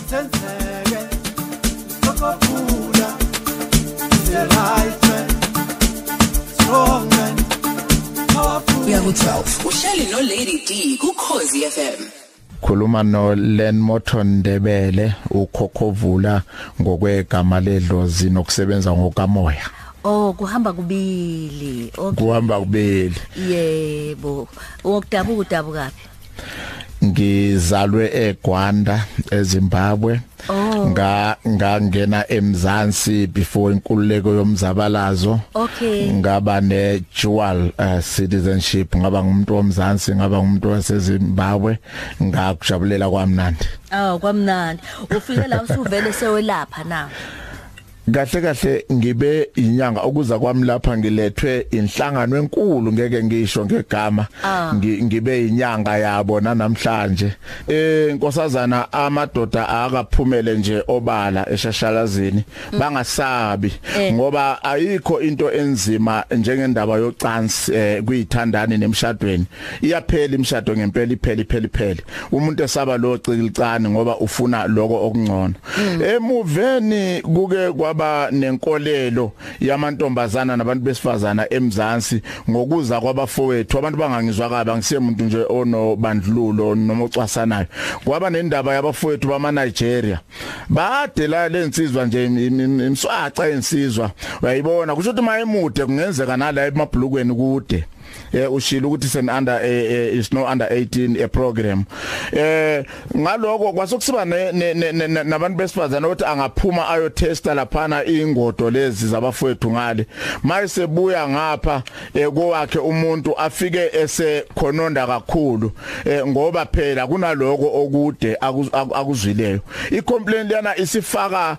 senzeke sokuvula the right man strong man powerful ya ku12 uhleli no Lady D ku Khosi FM. Khuluma no Len Mothon Ndebele ukhokhovula ngokwegama ledlozi nokusebenza ngokamoya. Oh kuhamba kubili. Kuhamba kubili. Yebo. Wokudabuka kapi? Ngizalwe eGwanda eZimbabwe. Ngangena eMzansi before inkululeko yomzabalazo. Okay. Ngaba ne dual citizenship, ngaba ngumuntu womzansi, ngaba ngumuntu waseZimbabwe, ngakujabulela kwamnandi. Kwamnandi. Ufike la usuvele sewelapha na. Kahle ngibe inyanga okuza kwami lapha ngilethwe inhlangano enkulu ngeke ngisho ngegama ngibe inyanga yabo namhlanje inkosazana amadoda akaphumele nje obala eshashalazini bangasabi ngoba ayikho into enzima njengendaba yocansi kuyithandani nemshadweni iyaphela imshado ngempela ipheli umuntu esaba lo cikilicane ngoba ufuna lokho okungcono emuveni kuke kwaba nenkolelo yamantombazana nabantu besifazana eMzansi ngokuza kwabafowethu abantu bangangizwa kabi angisiye umuntu nje onobandlulo noma ocwasanayo kwaba nendaba yabafowethu bama Nigeria badela lensizwa nje imswaca ensizwa uyayibona kusho ukuthi mayemude kungenzeka nala emabhlukweni kude ushilo ukuthi sen under is no under 18 a program ngaloko kwasokusiba nabantu besifazana ukuthi angaphuma ayo testa laphana ingodo lezi zabafowethu ngale mayisebuya ngapha kowakhe umuntu afike esekhononda kakhulu ngoba phela kunaloko okude akuzwileyo icomplaint lana isifaka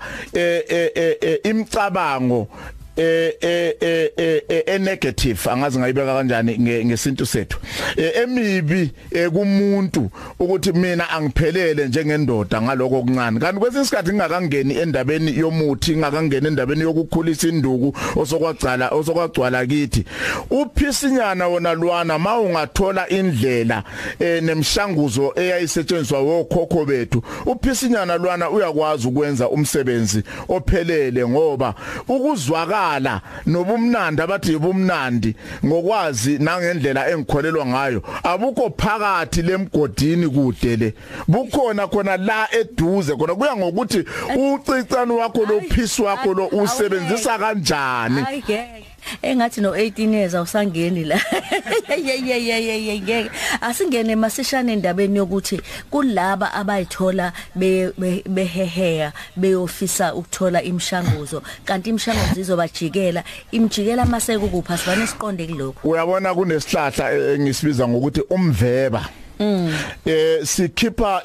imcabango negative angazi ngayibeka kanjani ngesintu sethu emibi kumuntu ukuthi mina angiphelele njengendoda ngaloko okuncane kanti kwesinye isikhathi ngingakangeni endabeni yomuthi ngingakangeni endabeni yokukhulisa induku osokwagcwala kithi uphisinyana wona lwana mawungathola indlela nemshanguzo eyayisetshenziswa wokhokho bethu uphisinyana lwana uyakwazi ukwenza umsebenzi ophelele ngoba ukuzwakala nobumnandi abathi ubumnandi ngokwazi nangendlela engikholelwa ngayo abukho phakathi lemgodini kude le bukhona khona la eduze khona kuya ngokuthi ucicane wakho lo phisi wakho lo usebenzisa kanjani engathi no 18 years awusangeni la ngeke asingene masishane endabeni yokuthi kulaba abayithola beheheya beyofisa ukuthola imshanguzo kanti imshanguzo izobajikela imjikela mase kukupha sivane siqonde kuloko uyabona kunesihlahla engisibiza ngokuthi umveba sikhipha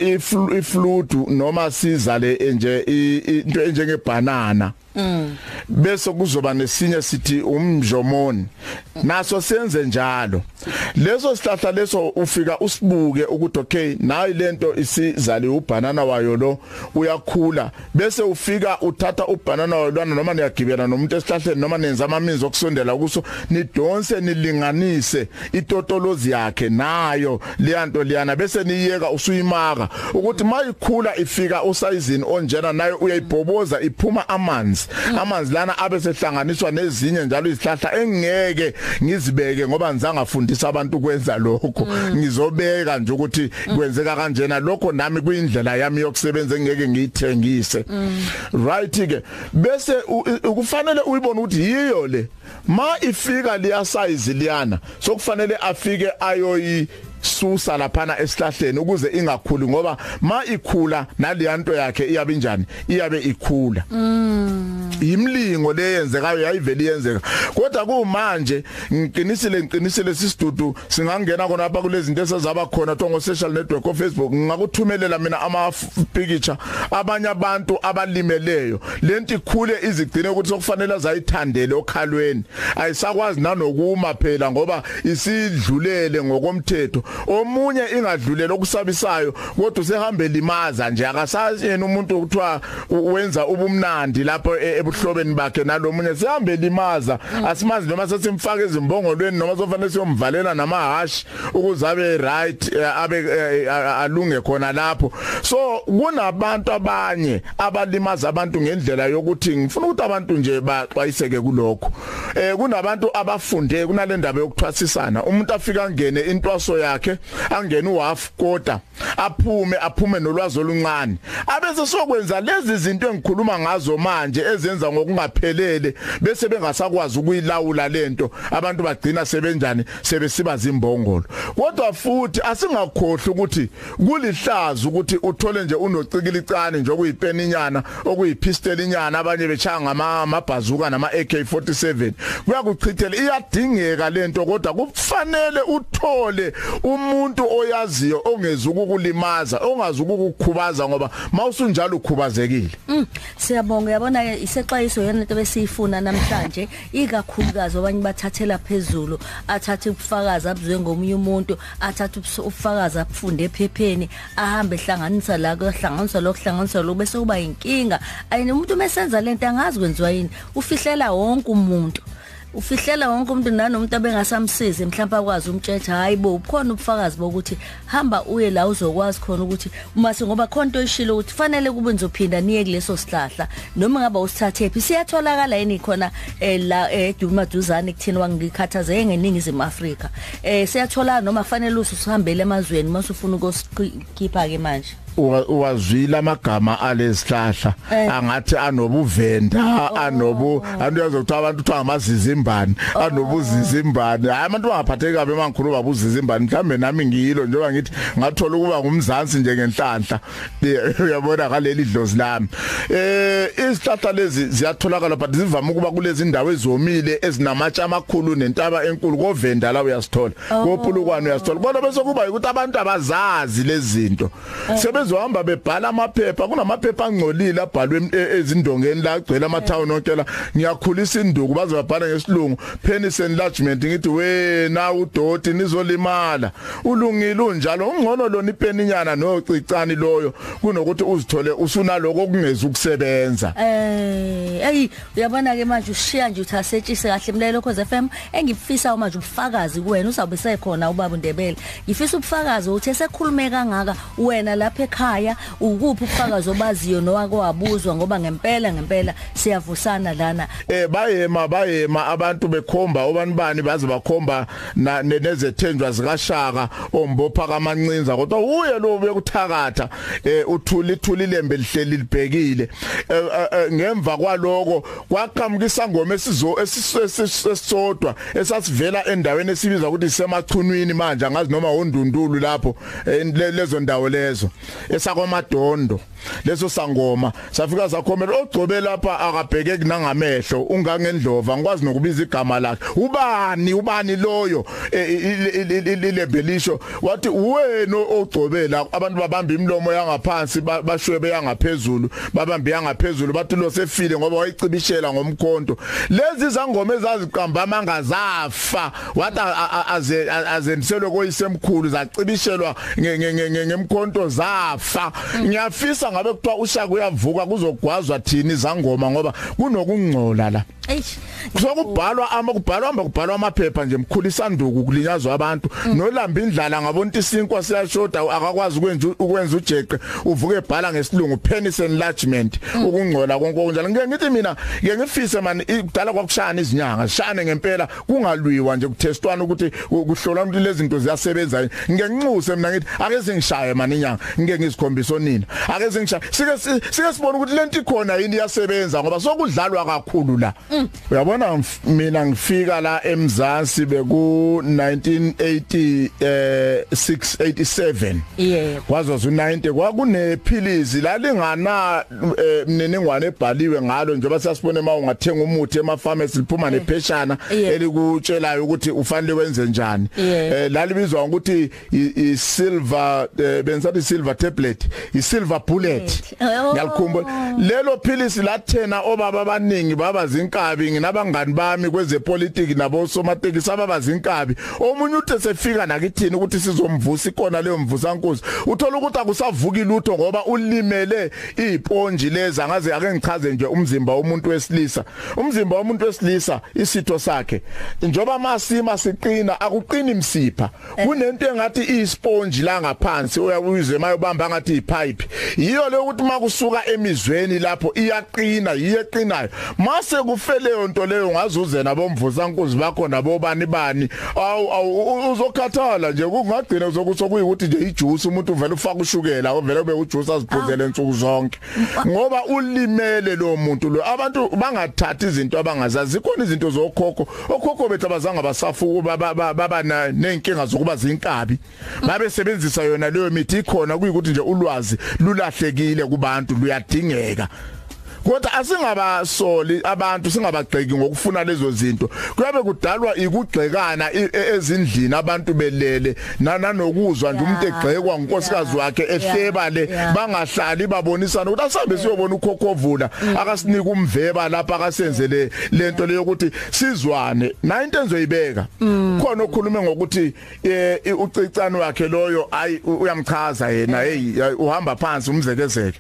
ifludu noma sizale nje into enjengebanana bese kuzoba nesinye sithi umjomoni naso senze njalo leso sihlahla leso ufika usibuke ukuthi okay nayi lento isizali ubanana wayo lo uyakhula bese ufika uthatha ubanana wayo noma niyagibela nomuntu esihlahleni noma nenza amaminzo okusondela kuso nidonse nilinganise itotolozi yakhe nayo liyanto liyana bese niyeka usuyimaka ukuthi mayikhula ifika usayizini onjena nayo uyayibhoboza iphuma amanzi lana abesehlanganiswa nezinye njalo izihlahla engeke ngizibeke ngoba ngizangafundisa abantu ukwenza lokho ngizobeka nje ukuthi kwenzeka kanjena lokho nami kuyindlela yami yokusebenza engeke ngiyithengise right ke bese ukufanele uyibone ukuthi yiyo le ma ifika liya size liyana sokufanele afike ayoyi susa laphana esihlahleni ukuze ingakhuli ngoba ma ikhula naliyanto yakhe iyabe njani iyabe ikhula imlingo leyenzekayo yayiveli yenzeka kodwa kumanje ngiqinisile sisidudu singangena khona lapha kulezi zinto esezaba khona tongo social network of Facebook ngakuthumelela mina ama picture abanye abantu abalimeleyo lento ikhule izigcine ukuthi sokufanele azayithandele okhalweni ayisakwazi nanokuma phela ngoba isidlulele ngokomthetho omunye ingadlulela okusabisayo kodwa usehambe limaza nje akasazi yena umuntu ukuthiwa wenza ubumnandi lapho ebuhlobeni bakhe nalomunye sehambe limaza asimazi noma sesimfaka ezimbongolweni noma sofanele siyomvalela namahash ukuze abe right abe alunge khona lapho so kunabantu abanye abalimaza abantu ngendlela yokuthi ngifuna ukuthi abantu nje baxwayiseke kulokho kunabantu abafunde kunalendaba yokuthwasisana umuntu afika ngene intwaso yakhe angene uhalf quarter aphume nolwazi oluncane abese sokwenza lezi zinto engikhuluma ngazo manje ezenza ngokungaphelele bese bengasakwazi ukuyilawula lento abantu bagcina sebenjani sebesiba zimbongolo kodwa futhi asingakhohle ukuthi kulihlazo ukuthi uthole nje unocikilicane nje okuyipeninyana okuyipistolinyana abanye bechanga ngamabhazuka nama AK47 kuyakuchithela iyadingeka lento kodwa kufanele uthole umuntu oyaziyo ongezukukulimaza ongazukukukhubaza ngoba mawusunjalo ukhubazekile siyabonga yabona isexayiso yena into besiyifuna namhlanje ikakhulukazi abanye bathathela phezulu athathe ubufakazi abuzwe ngomunye umuntu athathe ubufakazi abufunde ephepheni ahambe ehlanganisa la kuhlanganisa lo bese kuba inkinga ayini umuntu mesenza lento angazi kwenziwa yini ufihlela wonke umuntu nanomuntu abengasamsizi mhlawumbe akwazi umtshetsha hayibo ukhona ubufakazi bokuthi hamba uye la uzokwazi khona ukuthi uma ngoba khonto ishilo ukuthi fanele kube nizophinda niye kuleso sihlahla noma ngaba usithathephi siyatholakala yini khona la edumaduzane kuthini wangikhathazeke ngeningizimu Afrika siyathola noma fanele usihambele emazweni masufuna ukusikhipha ke manje uwazwila amagama alesihlahla angathi anobuvenda andiyazokuthi abantu kuthiwa ngamazizimbani anobuzizimbani hayi abantu bangaphatheki kabe mangikhuluma abuzizimbani mhlambe nami ngiyilo njengoba ngithi ngathola ukuba ngumzansi nje ngenhlanhla uyabona ngaleli dlozi lami izihlahla lezi ziyatholakala but zivama ukuba kulezi ndawo ezomile ezinamatsha amakhulu nentaba enkulu govenda la uyasithola kophulukwane uyasithola kodwa bese kuba ukuthi abantu abazazi lezi zinto bezohamba bebhala amaphepha kunamaphepha angcolile abhalwe ezindongeni la agcwele amathawuni onke la ngiyakhulisa induku baze babhala ngesilungu penis enlargement ngithi wena udoti nizolimala ulungile unjalo ungcono lona ipeninyana nocicani loyo kunokuthi uzithole usunaloko okungeza ukusebenza uyabona ke manje ushiya nje uthasetshise kahle mlelo Khoze FM engifisa manje ubufakazi kuwena uzabe sekhona ubaba Ndebele ngifisa ubufakazi uthi esekhulume kangaka wena lapha ekhaya ukuphi ubufakazi obaziyo nowakwabuzwa ngoba ngempela siyavusana lana bayema abantu bekhomba obanibani baze bakhomba nezethenjwa zikaShaka ombopha kamancinza kodwa uye lo bekuthakatha uthuli lembe lihleli libhekile ngemva kwaloko kwaqhamukisa ngoma esisodwa esasivela endaweni esibiza ukuthi semachunwini manje angazi noma ondundulu lapho lezo ndawo lezo esakwaMadondo leso sangoma safika sakhomela ogcobe lapha akabheke nangamehlo ungangendlova ngikwazi nokubiza igama lakhe ubani loyo ilebelisho wathi wena ogcobela abantu babamba imlomo yangaphansi bashwebe yangaphezulu babambe yangaphezulu bathi lo sefile ngoba wayicibishela ngomkhonto lezi zangoma ezaziqamba amangazafa wathi azendiselwe koyisemkhulu zacibishelwa ngemkhonto zafa ngiyafisa ngabe kuthiwa uShaka uyavuka kuzogwazwa thini izangoma ngoba kunokungcola la kubhalwa amaphepha nje mkhulisa nduku kulinyazwa abantu nolamba indlala ngabonto isinkwa siyashoda akakwazi ukwenza ujeqe uvuke ebhala ngesilungu penis enlargement ukungcola konke okunjalo ngeke ngithi mina ngeke ngifise mani kudala kwakushana izinyanga shane ngempela kungalwiwa nje kuthestwana ukuthi kuhlola umuntu lezi zinto ziyasebenza ngeke nginxuse mina ngithi ake singishaye mani inyanga ngeke ngizikhombisa onina ake singishaye sike sibone ukuthi lento ikhona yini iyasebenza ngoba sokudlalwa kakhulu la uyabona mina ngifika la eMzansi beku 1986 87 kwazo u90 kwakunephilizi lalingana mniningwane ebhaliwe ngalo njengoba siyasibone mawungathenga umuthi emapharmacy liphuma nepheshana elikutshelayo ukuthi ufanele wenze njani lalibizwa ukuthi isilver benzathi silver tablet isilver bullet ngiyakhumbula lelo philisi lathena obaba abaningi baba zinka inkabi nginabangani bami kwezepolitiki nabo somatekisi ababazinkabi omunye uthe sefika nakithini ukuthi sizomvusa ikona leyo mvusankosi uthola ukuthi akusavuki lutho ngoba ulimele iponji leza ngaze ake ngichaze nje umzimba womuntu wesilisa isitho sakhe njoba masima siqina akuqini imsipha kunento engathi isponge la ngaphansi uyawuze mayobamba ngathi ipipe yiyo le ukuthi makusuka emizweni lapho iyaqina yiyeqinayo mase kufele yonto leyo ngazuze nabomvusankosi bakho nabobani bani uzokhathala nje kungagcina uzokuthi kuyikuthi nje ijuice umuntu uvela ufaka ushukela uvela ube ujuice aziphuzele insuku zonke ngoba ulimele lo muntu lo abantu bangathathi izinto abangazazi khona izinto okhokho bethu abazange basafu baba nenkinga zokuba zinkabi babe sebenzisa yona leyo mithi ikhona kuyikuthi nje ulwazi lulahlekile kubantu luyadingeka kodwa asingabasoli abantu singabagxeki ngokufuna lezo zinto kuyabe kudalwa ikugxekana ezindlini abantu belele nanokuzwa nje umuntu egxekwa ngonkosikazi wakhe ehleba le bangahlali babonisana ukuthi asabe siyobona ukhokhovula akasinika umveba lapha akasenzele lento leyo ukuthi sizwane na into enzoyibeka khona okhulume ngokuthi ucicane wakhe loyo ayi uyamchaza yena hey uhamba phansi umzekezeke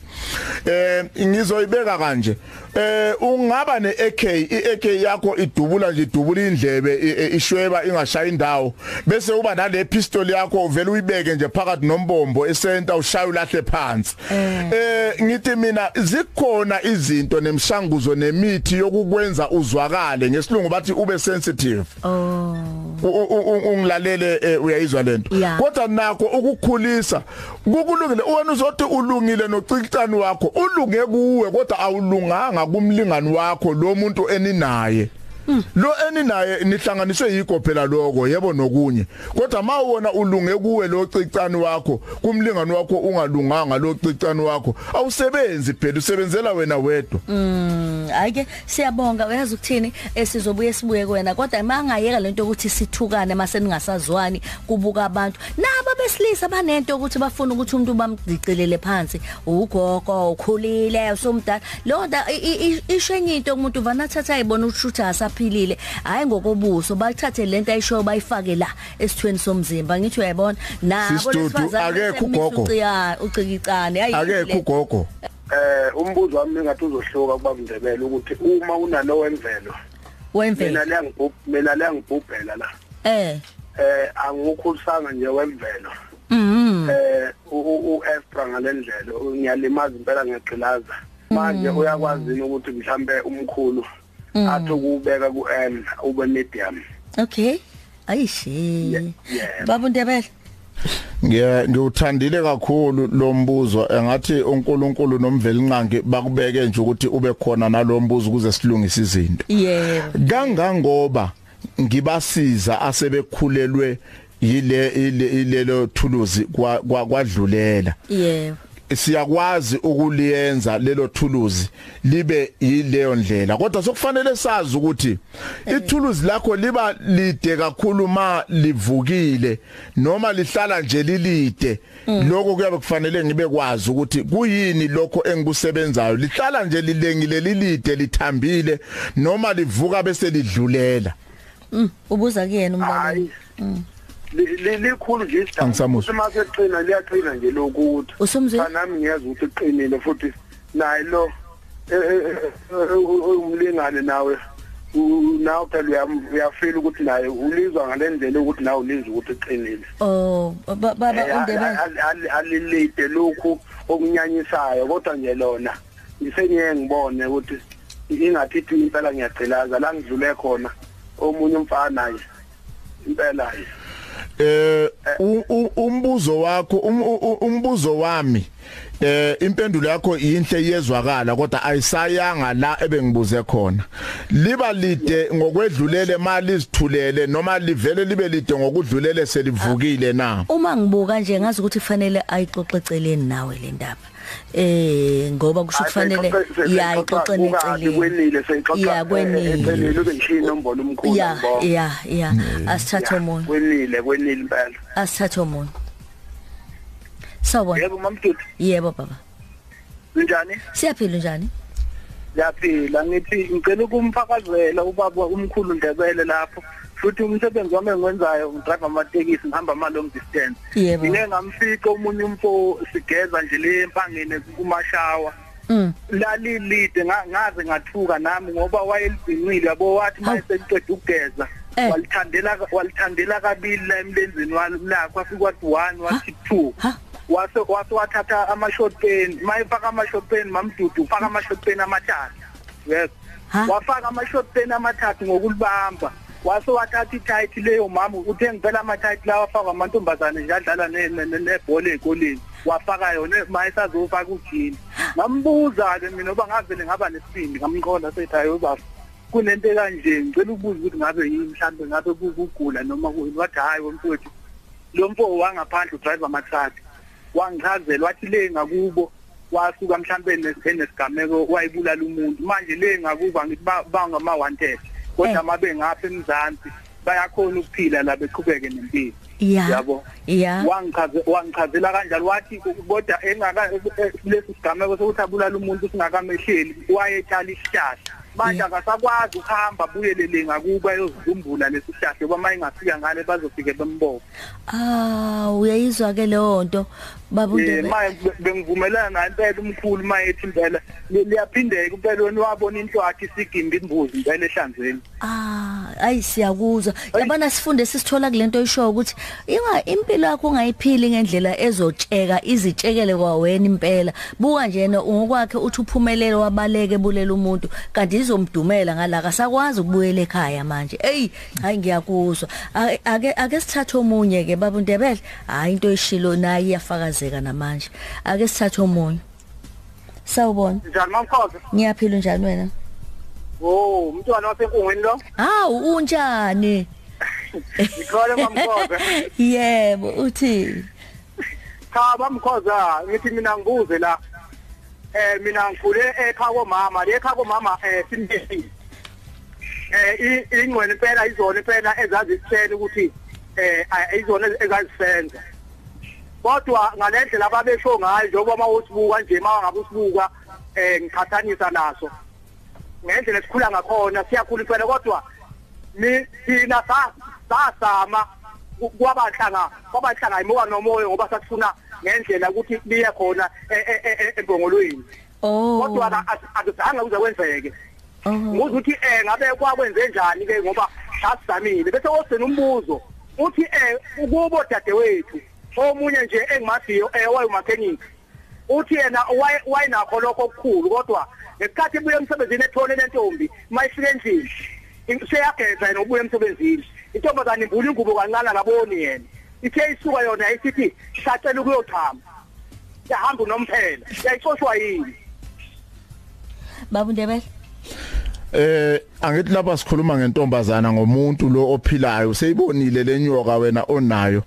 ngizoyibeka nje ungaba neAK iAK yakho idubula nje idubula indlebe ishweba ingashaya indawo bese uba nale pistol yakho uvela uyibeke nje phakathi nombombo esenta ushaya ulahle phansi ngithi mina zikhona izinto nemshanguzo nemithi yokukwenza uzwakale ngesilungu bathi ube sensitive ungilalele uyayizwa lento kodwa nakho ukukhulisa kukulungile wena uzothi ulungile nocikitani wakho ulunge kuwe kodwa awulunganga kumlingani wakho lo muntu eninaye lo eninaye nihlanganiswe yiko phela lokho yebo nokunye kodwa mawona ulunge kuwe lo cicane wakho kumlingani wakho ungalunganga lo cicane wakho awusebenzi phela usebenzela wena wedwa ayike siyabonga uyazi ukuthini sizobuye sibuye kuwena kodwa mangayeka lento ukuthi sithukane mase ningasazwani kubuka abantu nabo besilisa banento ukuthi bafuna ukuthi umuntu bamgcicilele phansi ugogo ukhulile usomdala londa ishenye into umuntu vanathatha ayibona ukuthi asaphilile hayi ngokobuso bathathe lento ayisho bayifake la esithweni somzimba ngithi uyayibona nabo lesifazana akekho ugogo ucikicane akekho ugogo umbuzo wami ngathi uzohloka kuba Mndebele ukuthi uma unalo wemvelo mina liyangibhubhela la angukhulisanga nje wemvelo uEfra ngalendlela ngiyalimaza impela ngiyagqilaza manje uyakwazi ukuthi mhlambe umkhulu athi ukubeka kuN ube medium okay ayishi baba Ndebele ngiyuthandile kakhulu lo mbuzo engathi uNkulunkulu nomvelinqangi bakubeke nje ukuthi ube khona nalombuzo ukuze silungise izinto kangangoba ngibasiza asebekhulelwe yilelo thuluzi kwadlulela siyakwazi ukuliyenza lelo thuluzi libe yileyo ndlela kodwa sokufanele sazi ukuthi ithuluzi lakho liba lide kakhulu ma livukile noma lihlala nje lilide lokho kuyabe kufanele ngibe kwazi ukuthi kuyini lokho engikusebenzayo lihlala nje lilengile lilide lithambile noma livuka bese lidlulela ubuza kuyena umlaleli likhulu nje isidingo mase eqina liyaqina nje lokuthi nami ngiyeza ukuthi iqinile futhi naye lo umlingane nawe nawe phela uyafeel ukuthi naye ulizwa ngalendlela ukuthi nawe ulizwa ukuthi iqinile baba Ndebele alilide lokhu okunyanyisayo kodwa nje lona ngisengeke ngibone ukuthi ingathithi impela ngiyagcilaza la ngidlule khona omunye umfana nje impela nje umbuzo wami impendulo yakho inhle iyezwakala kodwa ayisayanga la ebengibuze khona liba lide ngokwedlulele mali izithulele noma livele libe lide ngokudlulele selivukile na uma ngibuka nje ngazi ukuthi kufanele ayixoxeceleni nawe le ndaba ngoba kusho kufanele ixoxene eceleni kwenile ube ngishini nombolo omkhulu asithathe umuntu kwenile impela asithathe umuntu sawubona yebo mamdudu yebo baba njani siyaphila njani Yaphila ngithi ngicela ukumphakazela ubaba umkhulu Ndebele lapho futhi umsebenzi wami engiwenzayo ngidrive amatekisi ngihamba ama long distance ngike ngamfica umunye umfo sigeza nje le empangeni kumashawa lalilide ngaze ngathuka nami ngoba wayelibhinqile yabo wathi mayeseqeda ukugeza walithandela kabili la emlenzeni walakho afika kwathi 1 wathi 2 wase wathatha ama-short pen mayifaka ama-short pen mamdudu ufaka ama-short pen amathathu yes wafaka ama-short pen amathathu ngokulibamba wase wathatha itight leyo mama uthe ngicela ama-tight lawa afaka amantombazane nje adlala nebhola ezikoleni wafaka yona mayesazofaka ujini ngambuza-ke mina oba ngavele ngaba nesibindi ngamqonda sethi hayi ubaba kunento kanje ngicela ukubuza ukuthi ngabe yini mhlawumbe ngabe kugula noma kuyini wathi hayi womfowethu lo mfo wangaphandle udriver amathrathi wangichazela wathi le ngakubo wasuka mhlawumbe nesigameko wayibulala umuntu manje le ngakuba ngithi bangama wanted kodwa mabe ngapha eMzansi bayakhona ukuphila la beqhubeke nempilo yabo wangichazela kanjalo wathi kodwa engaka lesi sigameko sokuthi abulala umuntu singakamehleli wayethala isihlahla manje akasakwazi ukuhamba buyelele ngakuba yozizumbula lesihlahla ngoba mayingafika ngale bazofike bembophe uyayizwa ke leyo nto babundebe bengivumelana naye impela umkhulu mayethi impela liyaphindeka impela wena wabona inhlwathi sigimba imbuzi impela ehlanzeni ayi siyakuzwa yabona sifunde sisithola kulento oyisho ukuthi impilo yakho ungayiphili ngendlela ezotsheka izitshekele kwawena impela buka njena ngokwakhe uthi uphumelele wabaleke bulela umuntu kanti izomdumela ngala akasakwazi ukubuyela ekhaya manje hayi ngiyakuzwa ake sithathe omunye ke babundebele hayi into oyishilo nayi iyafakazeka namanje ake sithathe omunye sawubona njani mamkhoza ngiyaphila njani wena umntwana wasenkungweni lo unjani Ngikhola mamkhoza yebo uthi cha bamkhoza ngithi mina ngibuze la mina ngikhule ekhaya komama le ekhaya komama simthini ingcwele impela izona impela ezazisitshela ukuthi izona ezazisenza kodwa ngalendlela ababesho ngayo njengoba mawusibuka nje mangabe usibuka ngiqhathanisa naso ngendlela esikhula ngakhona siyakhula impela kodwa thina sasama kwabahlanga imoya nomoya ngoba sasifuna ngendlela ukuthi liye khona embongolweni kodwa akuzange kuze kwenzeke nguze uthi ngabe kwakwenze njani ke ngoba sasamile bese wosena umbuzo uthi ukubo dadewethu omunye nje engimaziyo wayemakhenikhi uthi yena wayinakho lokho okukhulu kodwa ngesikhathi ebuye emsebenzini ethole lentombi mayifike endlini seyageza yena ubuye emsebenzini intombazane imbula ingubo kancane ngaboni yena ithe isuka yona isithi sacela ukuyochama yahamba unomphela yayixoshwa yini babundebele angithi lapha sikhuluma ngentombazana ngomuntu lo ophilayo seyibonile lenyoka wena onayo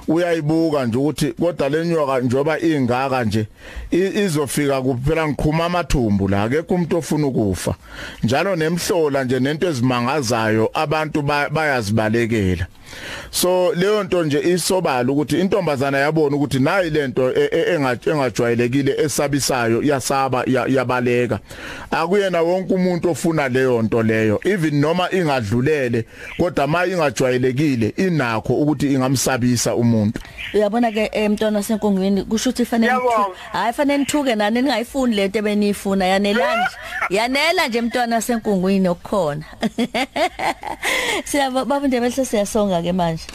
uyayibuka nje ukuthi kodwa lenyoka njoba ingaka nje izofika kuphela ngikhuma amathumbu la akekho umuntu ofuna ukufa njalo nemhlola nje nento ezimangazayo abantu bayazibalekela so leyo nto nje isobala ukuthi intombazana yabona ukuthi nayi lento engajwayelekile esabisayo yasaba yabaleka akuyena wonke umuntu ofuna leyo nto leyo even noma ingadlulele kodwa maye ingajwayelekile inakho ukuthi ingamsabisa umuntu uyabona ke emntwana senkongweni kusho ukuthi fanele nithuke nani ningayifuni lento ebenifuna yanela nje emntwana senkongweni okukhona babundebele sesiyasonga ke manje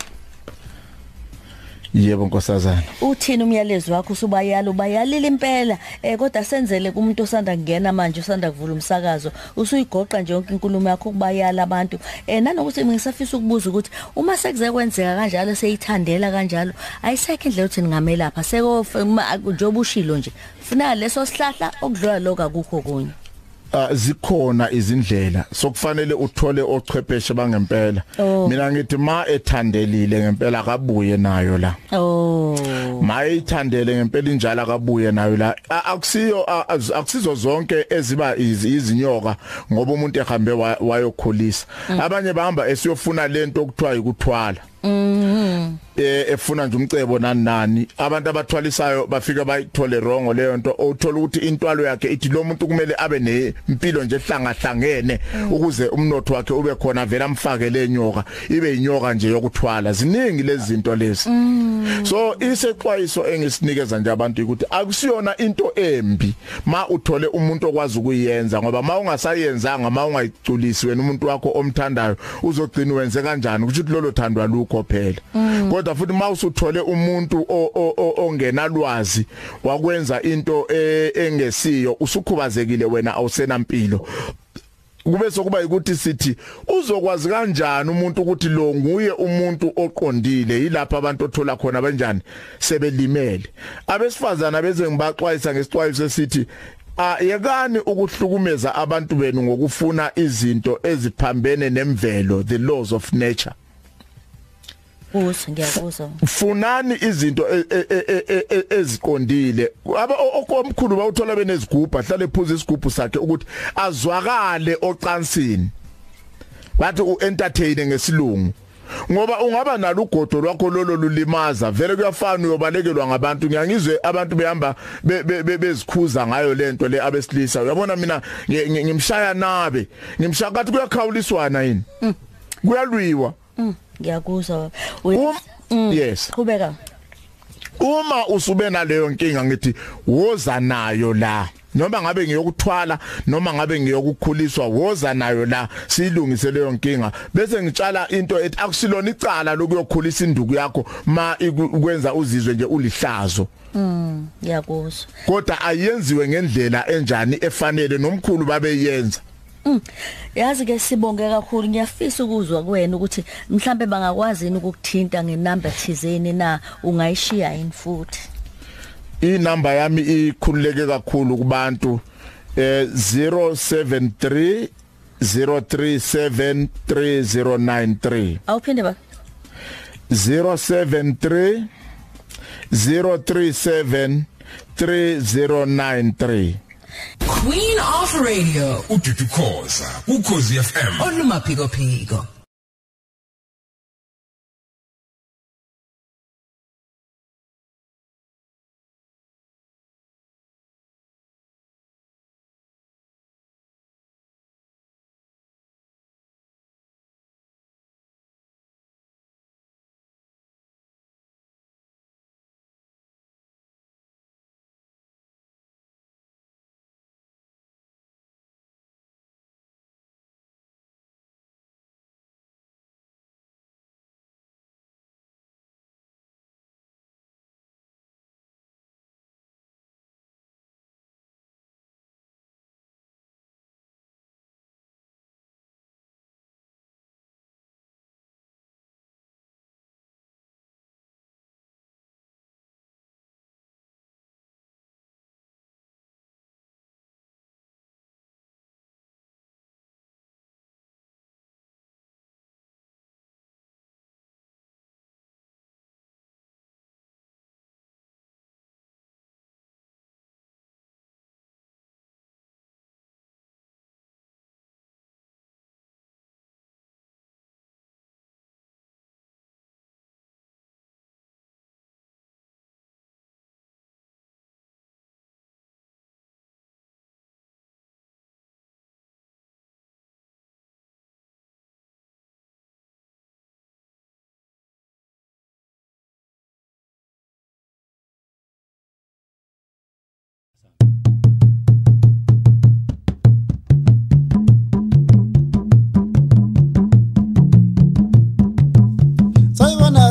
yebo nkosazana uthini umyalezo wakho ubayalile impela kodwa senzele kumuntu osanda kungena manje usanda kuvula umsakazo usuyigoqa nje yonke inkulumo yakho ukubayala abantu nanokuthi ngisafisa ukubuza ukuthi uma sekuze kwenzeka kanjalo seyithandela kanjalo ayisekho indlela uthi ningamelapha seko njoba ushilo nje funa leso sihlahla okudlula lokho akukho kunye zikhona izindlela sokufanele uthole ochwepheshe bangempela mina ngithi ma ethandelile ngempela akabuye nayo la ma ethandele ngempela injalo akabuye nayo la akusizo zonke eziba izinyoka ngoba umuntu ehambe wayokhulisa abanye bahamba esiyofuna lento okuthiwa ikuthwala efuna nje umcebo nani abantu abathwalisayo bafika bayithole wrong leyo nto uthola ukuthi intwalo yakhe ithi lo muntu kumele abe nempilo nje ehlangahlangene ukuze umnotho wakhe ube khona vela amfake lenyoka ibe inyoka nje yokuthwala ziningi lezi zinto lezi so isexwayiso engisinikeza nje abantu ukuthi akusiyona into embi ma uthole umuntu okwazi ukuyenza ngoba ma ungasayenzanga ma ungayiculisi wena umuntu wakho omthandayo uzogcina wenze kanjani ukuthi lolo thandwa lukho phela kodwa futhi ma usuthole umuntu ongenalwazi wakwenza into engesiyo usukhubazekile wena awusenampilo kube sokuba ukuthi sithi uzokwazi kanjani umuntu ukuthi lo nguye umuntu oqondile yilapha abantu othola khona kanjani sebelimele abesifazana beze ngibaxwayisa ngesixwayiso sithi yekani ukuhlukumeza abantu benu ngokufuna izinto eziphambene nemvelo the laws of nature ngiyakuzwa funani izinto eziqondile okomkhulu bawuthola benezigubha hlale phuza isigubhu sakhe ukuthi azwakale ocansini bathi uentertain ngesilungu ngoba ungaba nalo ugodo lwakho lolo lulimaza vele kuyafana uyobalekelwa ngabantu ngiyangizwe abantu behamba bezikhuza ngayo lento le abesilisa uyabona mina ngimshaya nabe ngimshaya kathi kuyakhawuliswana yini kuyalwiwa ngiyakuzwa yes qhubeka uma usube naleyo nkinga ngithi woza nayo la noma ngabe ngiyokuthwala noma ngabe ngiyokukhuliswa woza nayo la silungise leyo nkinga bese ngitshala into ethi akusilona icala lokuyokhulisa induku yakho ma ukwenza uzizwe nje ulihlazo ngiyakuzwa kodwa ayenziwe ngendlela enjani efanele nomkhulu babeyenza yazi ke sibonge kakhulu ngiyafisa ukuzwa kuwena ukuthi mhlambe bangakwazi ukukuthinta ngenumber thizeni na ungayishiya yini futhi inamba yami ikhululeke kakhulu kubantu 073 037 3093 awuphinde ba 073 037 3093 Queen of Radio uDudu Khoza uKhozi FM olumaphiko phiko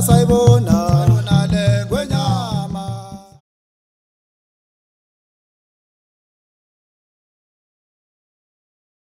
sayibona